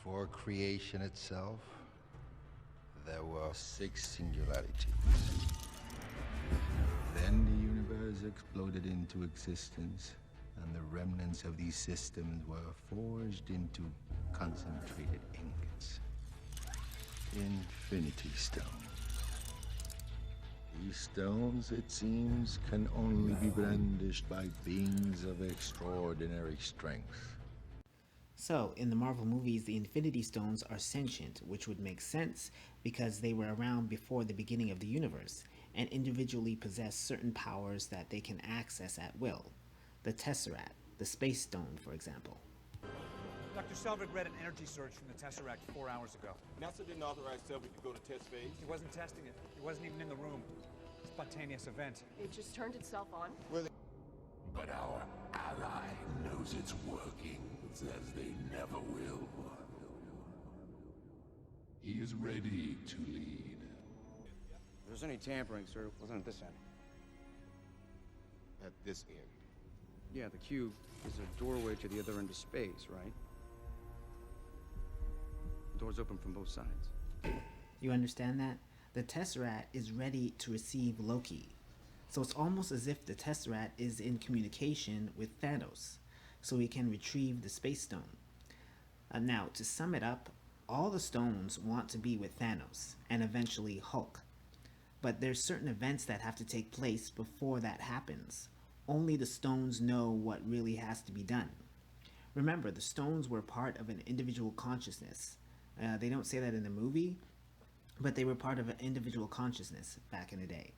Before creation itself, there were 6 singularities. Then the universe exploded into existence, and the remnants of these systems were forged into concentrated ingots. Infinity Stones. These stones, it seems, can only be brandished by beings of extraordinary strength. So, in the Marvel movies, the Infinity Stones are sentient, which would make sense because they were around before the beginning of the universe and individually possess certain powers that they can access at will. The Tesseract, the Space Stone, for example. Dr. Selvig read an energy surge from the Tesseract 4 hours ago. NASA didn't authorize Selvig to go to test phase. He wasn't testing it. He wasn't even in the room. Spontaneous event. It just turned itself on? But our ally knows it's working, says they never will. He is ready to lead. If there's any tampering, sir, it wasn't at this end. At this end. Yeah, the cube is a doorway to the other end of space, right? Doors open from both sides. You understand that? The Tesseract is ready to receive Loki. So it's almost as if the Tesseract is in communication with Thanos, so he can retrieve the Space Stone. Now, to sum it up, all the stones want to be with Thanos, and eventually Hulk. But there's certain events that have to take place before that happens. Only the stones know what really has to be done. Remember, the stones were part of an individual consciousness. They don't say that in the movie, but they were part of an individual consciousness back in the day.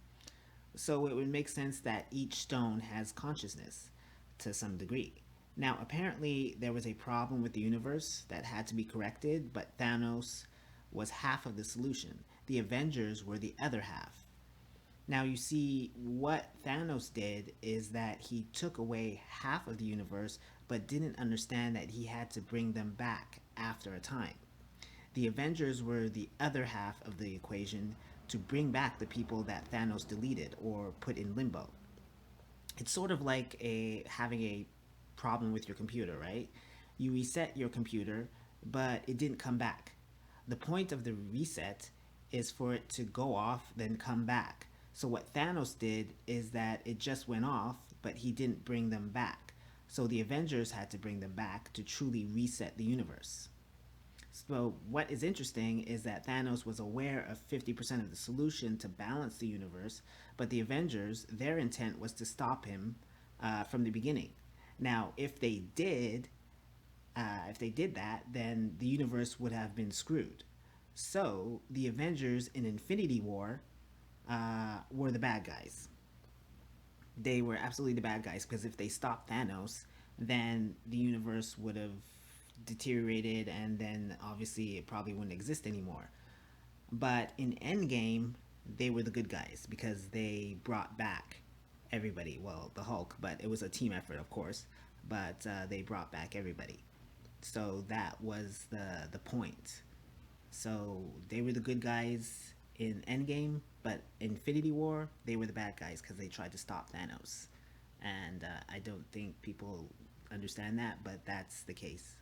So it would make sense that each stone has consciousness to some degree. Now, apparently there was a problem with the universe that had to be corrected, but Thanos was half of the solution. The Avengers were the other half. Now, you see, what Thanos did is that he took away half of the universe, but didn't understand that he had to bring them back after a time. The Avengers were the other half of the equation to bring back the people that Thanos deleted or put in limbo. It's sort of like having a problem with your computer, right? You reset your computer, but it didn't come back. The point of the reset is for it to go off, then come back. So what Thanos did is that it just went off, but he didn't bring them back. So the Avengers had to bring them back to truly reset the universe. So what is interesting is that Thanos was aware of 50% of the solution to balance the universe, but the Avengers, their intent was to stop him from the beginning. Now, if they did that, then the universe would have been screwed. So the Avengers in Infinity War were the bad guys. They were absolutely the bad guys, because if they stopped Thanos, then the universe would have deteriorated, and then obviously it probably wouldn't exist anymore. But in Endgame, they were the good guys because they brought back everybody. Well, the Hulk, but it was a team effort, of course, but they brought back everybody. So that was the point. So they were the good guys in Endgame, but Infinity War, they were the bad guys because they tried to stop Thanos. And I don't think people understand that, but that's the case.